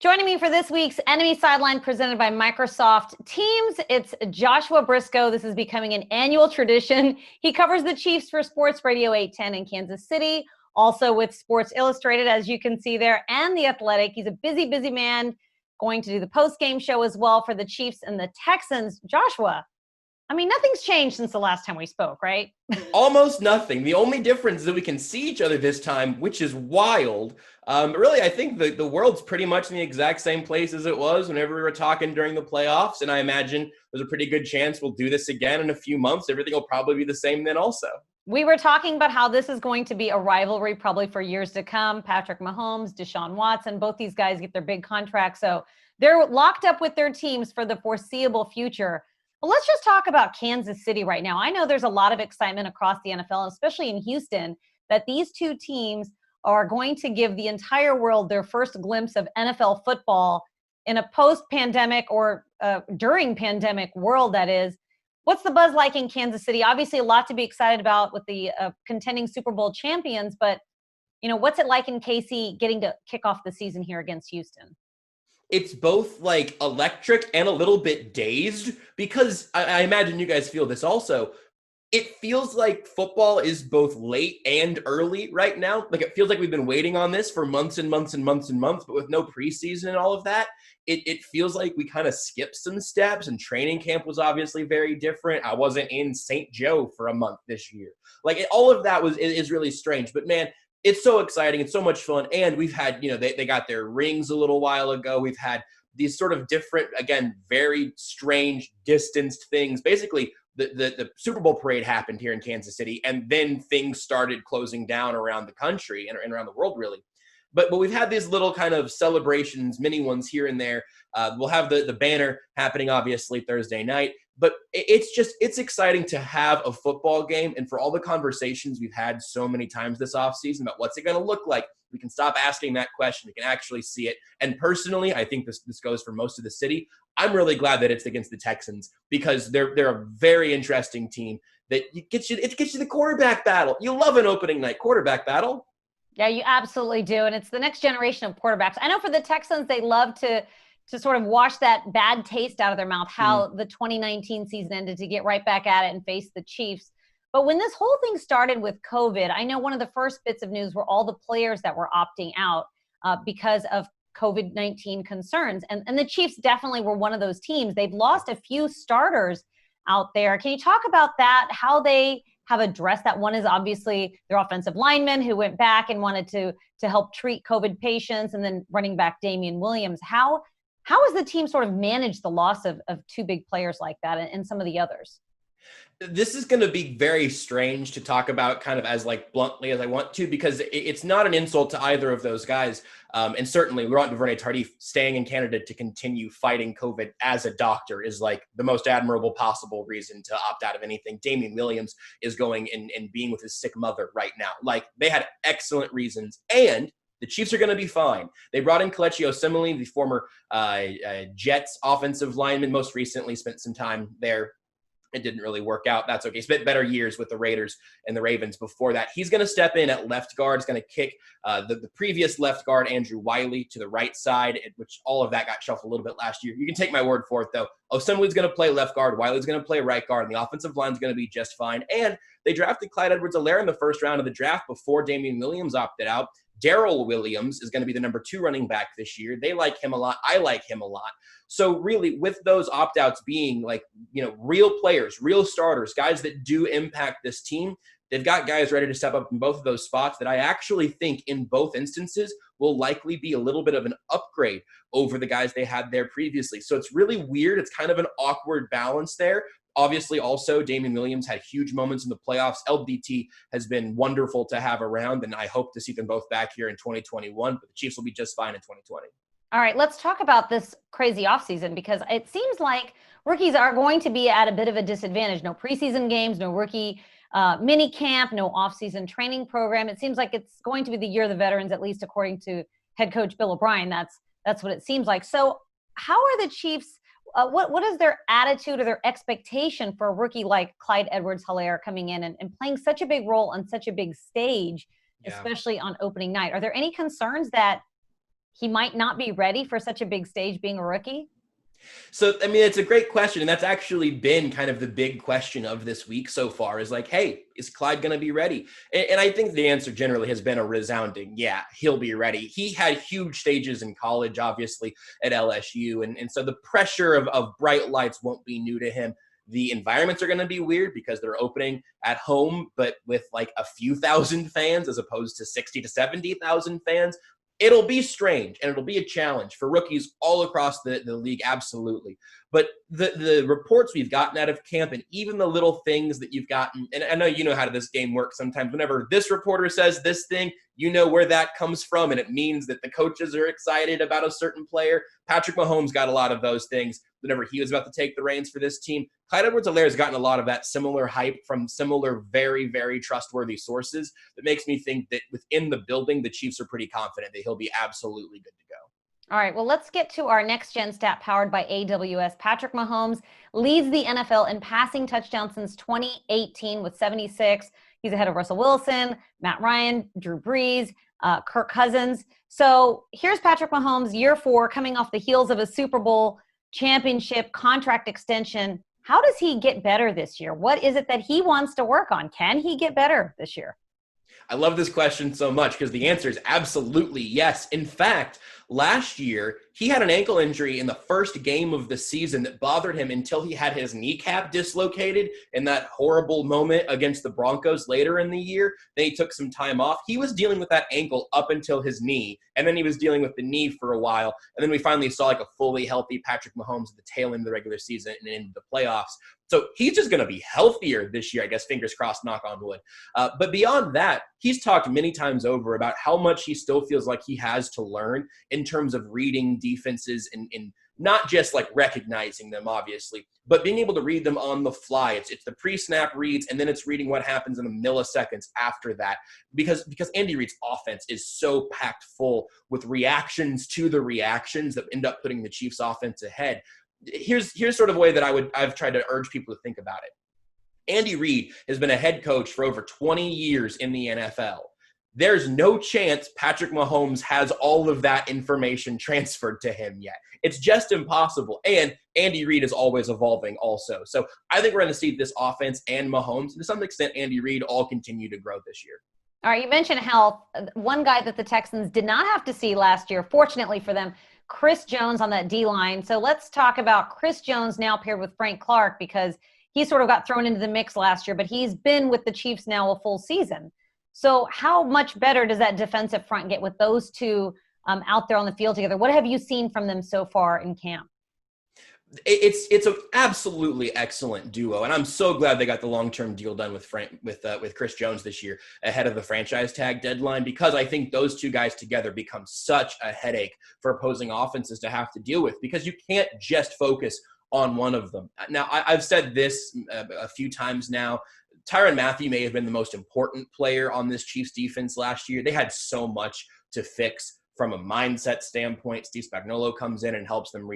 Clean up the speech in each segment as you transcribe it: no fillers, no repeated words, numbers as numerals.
Joining me for this week's Enemy Sideline presented by Microsoft Teams, it's Joshua Brisco. This is becoming an annual tradition. He covers the Chiefs for Sports Radio 810 in Kansas City, also with Sports Illustrated, as you can see there, and The Athletic. He's a busy, busy man, going to do the post-game show as well for the Chiefs and the Texans. Joshua, I mean, nothing's changed since the last time we spoke, right? Almost nothing. The only difference is that we can see each other this time, which is wild. Really, I think the world's pretty much in the exact same place as it was whenever we were talking during the playoffs. And I imagine there's a pretty good chance we'll do this again in a few months. Everything will probably be the same then also. We were talking about how this is going to be a rivalry probably for years to come. Patrick Mahomes, Deshaun Watson, both these guys get their big contracts. So they're locked up with their teams for the foreseeable future. But let's just talk about Kansas City right now. I know there's a lot of excitement across the NFL, especially in Houston, that these two teams are going to give the entire world their first glimpse of NFL football in a post-pandemic or during pandemic world, that is. What's the buzz like in Kansas City? Obviously, a lot to be excited about with the contending Super Bowl champions, but what's it like in KC getting to kick off the season here against Houston? It's both like electric and a little bit dazed because I imagine you guys feel this also. It feels like football is both late and early right now. Like it feels like we've been waiting on this for months and months and months and months, but with no preseason and all of that, it feels like we kind of skipped some steps, and training camp was obviously very different. I wasn't in St. Joe for a month this year. All of that is really strange, but man, it's so exciting. It's so much fun. And we've had, they got their rings a little while ago. We've had these sort of different, again, very strange, distanced things. Basically, the Super Bowl parade happened here in Kansas City, and then things started closing down around the country and around the world, really. But we've had these little kind of celebrations, mini ones here and there. We'll have the banner happening, obviously, Thursday night. But it's exciting to have a football game. And for all the conversations we've had so many times this offseason about what's it going to look like, we can stop asking that question. We can actually see it. And personally, I think this goes for most of the city. I'm really glad that it's against the Texans because they're a very interesting team that gets you the quarterback battle. You love an opening night quarterback battle. Yeah, you absolutely do. And it's the next generation of quarterbacks. I know for the Texans, they love to sort of wash that bad taste out of their mouth, how the 2019 season ended, to get right back at it and face the Chiefs. But when this whole thing started with COVID, I know one of the first bits of news were all the players that were opting out because of COVID-19 concerns. And the Chiefs definitely were one of those teams. They've lost a few starters out there. Can you talk about that, how they have addressed that? One is obviously their offensive lineman who went back and wanted to help treat COVID patients, and then running back Damian Williams. How has the team sort of managed the loss of two big players like that and some of the others? This is going to be very strange to talk about kind of as bluntly as I want to, because it's not an insult to either of those guys. And certainly Laurent Duvernay-Tardif staying in Canada to continue fighting COVID as a doctor is like the most admirable possible reason to opt out of anything. Damian Williams is going and being with his sick mother right now. They had excellent reasons, and the Chiefs are going to be fine. They brought in Kelce Osemele, the former Jets offensive lineman, most recently spent some time there. It didn't really work out. That's okay. Spent better years with the Raiders and the Ravens before that. He's going to step in at left guard. He's going to kick the previous left guard, Andrew Wiley, to the right side, which all of that got shuffled a little bit last year. You can take my word for it, though. Osemele's going to play left guard. Wiley's going to play right guard, and the offensive line's going to be just fine. And they drafted Clyde Edwards-Helaire in the first round of the draft before Damian Williams opted out. Darrell Williams is going to be the number 2 running back this year. They like him a lot. I like him a lot. So really, with those opt-outs being real players, real starters, guys that do impact this team, they've got guys ready to step up in both of those spots that I actually think in both instances will likely be a little bit of an upgrade over the guys they had there previously. So it's really weird. It's kind of an awkward balance there. Obviously, also, Damian Williams had huge moments in the playoffs. LDT has been wonderful to have around, and I hope to see them both back here in 2021, but the Chiefs will be just fine in 2020. All right, let's talk about this crazy offseason, because it seems like rookies are going to be at a bit of a disadvantage. No preseason games, no rookie mini camp, no offseason training program. It seems like it's going to be the year of the veterans, at least according to head coach Bill O'Brien. That's what it seems like. So how are the Chiefs? What is their attitude or their expectation for a rookie like Clyde Edwards-Helaire coming in and playing such a big role on such a big stage, especially on opening night? Are there any concerns that he might not be ready for such a big stage being a rookie? So, I mean, it's a great question. And that's actually been kind of the big question of this week so far is like, hey, is Clyde going to be ready? And I think the answer generally has been a resounding, yeah, he'll be ready. He had huge stages in college, obviously, at LSU. And so the pressure of bright lights won't be new to him. The environments are going to be weird because they're opening at home, but with like a few thousand fans as opposed to 60 to 70,000 fans. It'll be strange and it'll be a challenge for rookies all across the league, absolutely. But the reports we've gotten out of camp and even the little things that you've gotten, and I know you know how this game works sometimes. Whenever this reporter says this thing, you know where that comes from, and it means that the coaches are excited about a certain player. Patrick Mahomes got a lot of those things whenever he was about to take the reins for this team. Clyde Edwards-Helaire has gotten a lot of that similar hype from similar very, very trustworthy sources that makes me think that within the building, the Chiefs are pretty confident that he'll be absolutely good to go. All right, well, let's get to our next gen stat powered by AWS. Patrick Mahomes leads the NFL in passing touchdowns since 2018 with 76. He's ahead of Russell Wilson, Matt Ryan, Drew Brees, Kirk Cousins. So here's Patrick Mahomes, year 4, coming off the heels of a Super Bowl championship contract extension. How does he get better this year? What is it that he wants to work on? Can he get better this year? I love this question so much because the answer is absolutely yes. In fact, last year, he had an ankle injury in the first game of the season that bothered him until he had his kneecap dislocated in that horrible moment against the Broncos later in the year. Then he took some time off. He was dealing with that ankle up until his knee, and then he was dealing with the knee for a while. And then we finally saw like a fully healthy Patrick Mahomes at the tail end of the regular season and into the playoffs. So he's just going to be healthier this year, I guess, fingers crossed, knock on wood. But beyond that, he's talked many times over about how much he still feels like he has to learn in terms of reading defenses and not just like recognizing them, obviously, but being able to read them on the fly. It's the pre-snap reads, and then it's reading what happens in the milliseconds after that. Because Andy Reid's offense is so packed full with reactions to the reactions that end up putting the Chiefs' offense ahead. Here's sort of a way that I've tried to urge people to think about it. Andy Reid has been a head coach for over 20 years in the NFL. There's no chance Patrick Mahomes has all of that information transferred to him yet. It's just impossible. And Andy Reid is always evolving also. So I think we're going to see this offense and Mahomes, and to some extent Andy Reid, all continue to grow this year. All right, you mentioned health. One guy that the Texans did not have to see last year, fortunately for them, Chris Jones on that D-line. So let's talk about Chris Jones now paired with Frank Clark, because he sort of got thrown into the mix last year, but he's been with the Chiefs now a full season. So how much better does that defensive front get with those two out there on the field together? What have you seen from them so far in camp? It's an absolutely excellent duo, and I'm so glad they got the long-term deal done with Chris Jones this year ahead of the franchise tag deadline, because I think those two guys together become such a headache for opposing offenses to have to deal with, because you can't just focus on one of them. Now, I've said this a few times now. Tyrann Mathieu may have been the most important player on this Chiefs defense last year. They had so much to fix from a mindset standpoint. Steve Spagnuolo comes in and helps them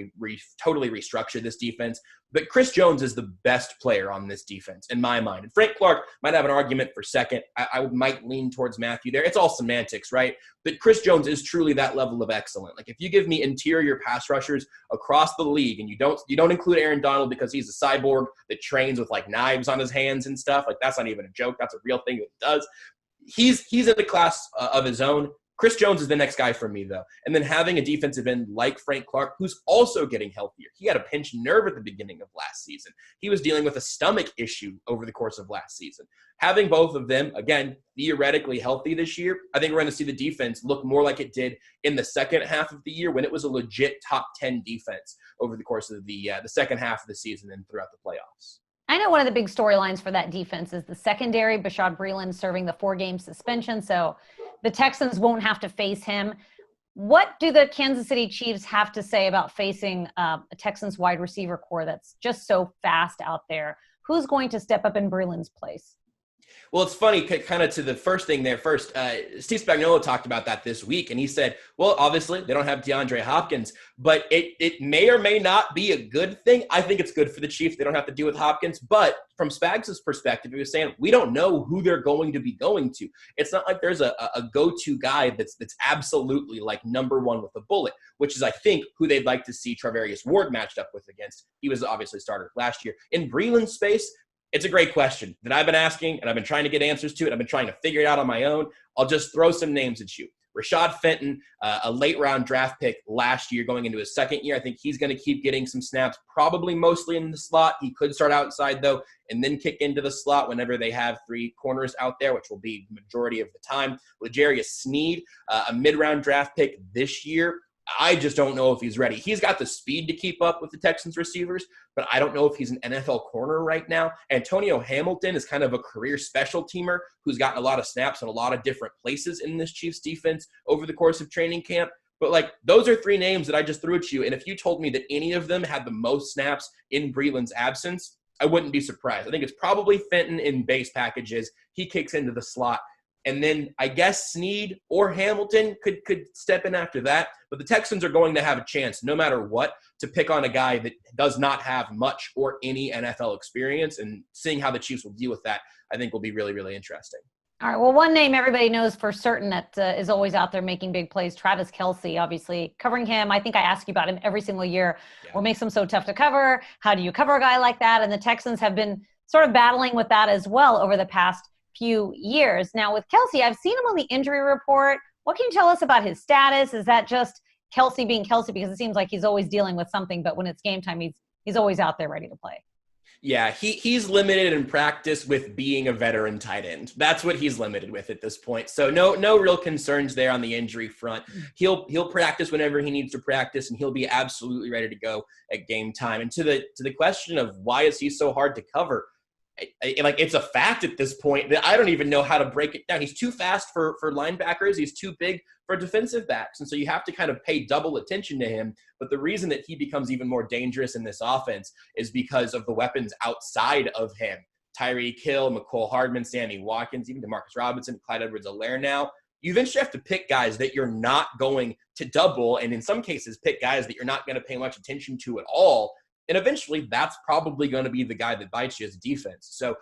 totally restructure this defense. But Chris Jones is the best player on this defense, in my mind. And Frank Clark might have an argument for second. I might lean towards Mathieu there. It's all semantics, right? But Chris Jones is truly that level of excellent. Like, if you give me interior pass rushers across the league, and you don't include Aaron Donald because he's a cyborg that trains with like knives on his hands and stuff, like that's not even a joke. That's a real thing that he does. He's in a class of his own. Chris Jones is the next guy for me, though. And then having a defensive end like Frank Clark, who's also getting healthier. He had a pinched nerve at the beginning of last season. He was dealing with a stomach issue over the course of last season. Having both of them, again, theoretically healthy this year, I think we're going to see the defense look more like it did in the second half of the year, when it was a legit top 10 defense over the course of the second half of the season and throughout the playoffs. I know one of the big storylines for that defense is the secondary. Bashaud Breeland serving the 4-game suspension, so the Texans won't have to face him. What do the Kansas City Chiefs have to say about facing a Texans wide receiver core that's just so fast out there? Who's going to step up in Breeland's place? Well, it's funny, kind of to the first thing there first. Steve Spagnuolo talked about that this week, and he said, well, obviously, they don't have DeAndre Hopkins, but it may or may not be a good thing. I think it's good for the Chiefs. They don't have to deal with Hopkins. But from Spags' perspective, he was saying, we don't know who they're going to be going to. It's not like there's a go-to guy that's absolutely like number one with a bullet, which is, I think, who they'd like to see Charvarius Ward matched up with against. He was obviously starter last year. In Breeland's space, it's a great question that I've been asking, and I've been trying to get answers to it. I've been trying to figure it out on my own. I'll just throw some names at you. Rashad Fenton, a late-round draft pick last year going into his second year. I think he's going to keep getting some snaps, probably mostly in the slot. He could start outside, though, and then kick into the slot whenever they have three corners out there, which will be the majority of the time. L'Jarius Sneed, a mid-round draft pick this year. I just don't know if he's ready. He's got the speed to keep up with the Texans receivers, but I don't know if he's an NFL corner right now. Antonio Hamilton is kind of a career special teamer who's gotten a lot of snaps in a lot of different places in this Chiefs defense over the course of training camp. But like, those are three names that I just threw at you. And if you told me that any of them had the most snaps in Breeland's absence, I wouldn't be surprised. I think it's probably Fenton in base packages. He kicks into the slot. And then I guess Sneed or Hamilton could step in after that. But the Texans are going to have a chance, no matter what, to pick on a guy that does not have much or any NFL experience. And seeing how the Chiefs will deal with that, I think will be really, really interesting. All right. Well, one name everybody knows for certain that is always out there making big plays, Travis Kelce, obviously covering him. I think I ask you about him every single year. Yeah. What makes him so tough to cover? How do you cover a guy like that? And the Texans have been sort of battling with that as well over the past few years. Now with Kelce, I've seen him on the injury report. What can you tell us about his status? Is that just Kelce being Kelce? Because it seems like he's always dealing with something, but when it's game time, he's always out there ready to play. Yeah, he's limited in practice with being a veteran tight end. That's what he's limited with at this point. So no real concerns there on the injury front. He'll practice whenever he needs to practice, and he'll be absolutely ready to go at game time. And to the question of why is he so hard to cover, like, it's a fact at this point that I don't even know how to break it down. He's too fast for linebackers. He's too big for defensive backs. And so you have to kind of pay double attention to him. But the reason that he becomes even more dangerous in this offense is because of the weapons outside of him. Tyreek Hill, McCole Hardman, Sammy Watkins, even Demarcus Robinson, Clyde Edwards-Helaire now. You eventually have to pick guys that you're not going to double, and in some cases pick guys that you're not going to pay much attention to at all. And eventually, that's probably going to be the guy that bites you as a defense. So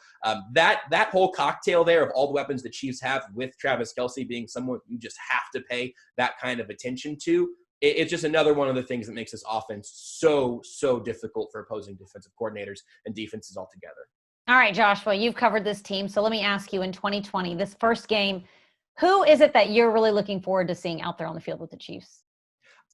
that whole cocktail there of all the weapons the Chiefs have, with Travis Kelce being someone you just have to pay that kind of attention to, it's just another one of the things that makes this offense so difficult for opposing defensive coordinators and defenses altogether. All right, Joshua, you've covered this team. So let me ask you, in 2020, this first game, who is it that you're really looking forward to seeing out there on the field with the Chiefs?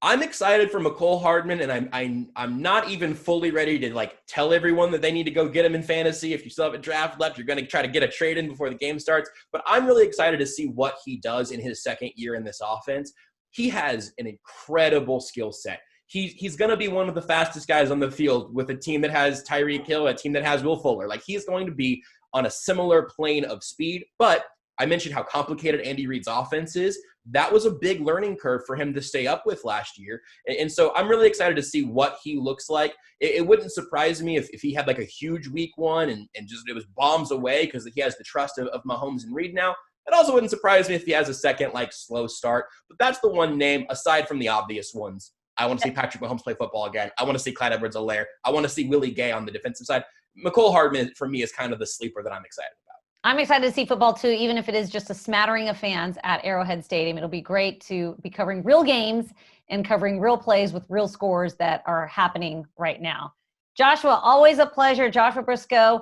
I'm excited for McCole Hardman, and I'm not even fully ready to like tell everyone that they need to go get him in fantasy. If you still have a draft left, you're going to try to get a trade in before the game starts. But I'm really excited to see what he does in his second year in this offense. He has an incredible skill set. He's going to be one of the fastest guys on the field with a team that has Tyreek Hill, a team that has Will Fuller. Like, he's going to be on a similar plane of speed. But I mentioned how complicated Andy Reid's offense is. That was a big learning curve for him to stay up with last year. And so I'm really excited to see what he looks like. It wouldn't surprise me if he had like a huge week one and just it was bombs away because he has the trust of Mahomes and Reid now. It also wouldn't surprise me if he has a second like slow start. But that's the one name, aside from the obvious ones. I want to see Patrick Mahomes play football again. I want to see Clyde Edwards-Helaire. I want to see Willie Gay on the defensive side. McCole Hardman, for me, is kind of the sleeper that I'm excited about. I'm excited to see football, too, even if it is just a smattering of fans at Arrowhead Stadium. It'll be great to be covering real games and covering real plays with real scores that are happening right now. Joshua, always a pleasure. Joshua Brisco,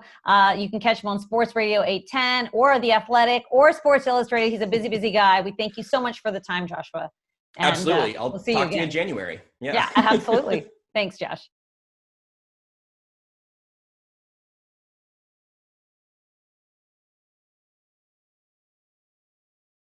you can catch him on Sports Radio 810 or The Athletic or Sports Illustrated. He's a busy guy. We thank you so much for the time, Joshua. And, absolutely. I'll we'll see talk you to you in January. Yeah, absolutely. Thanks, Josh.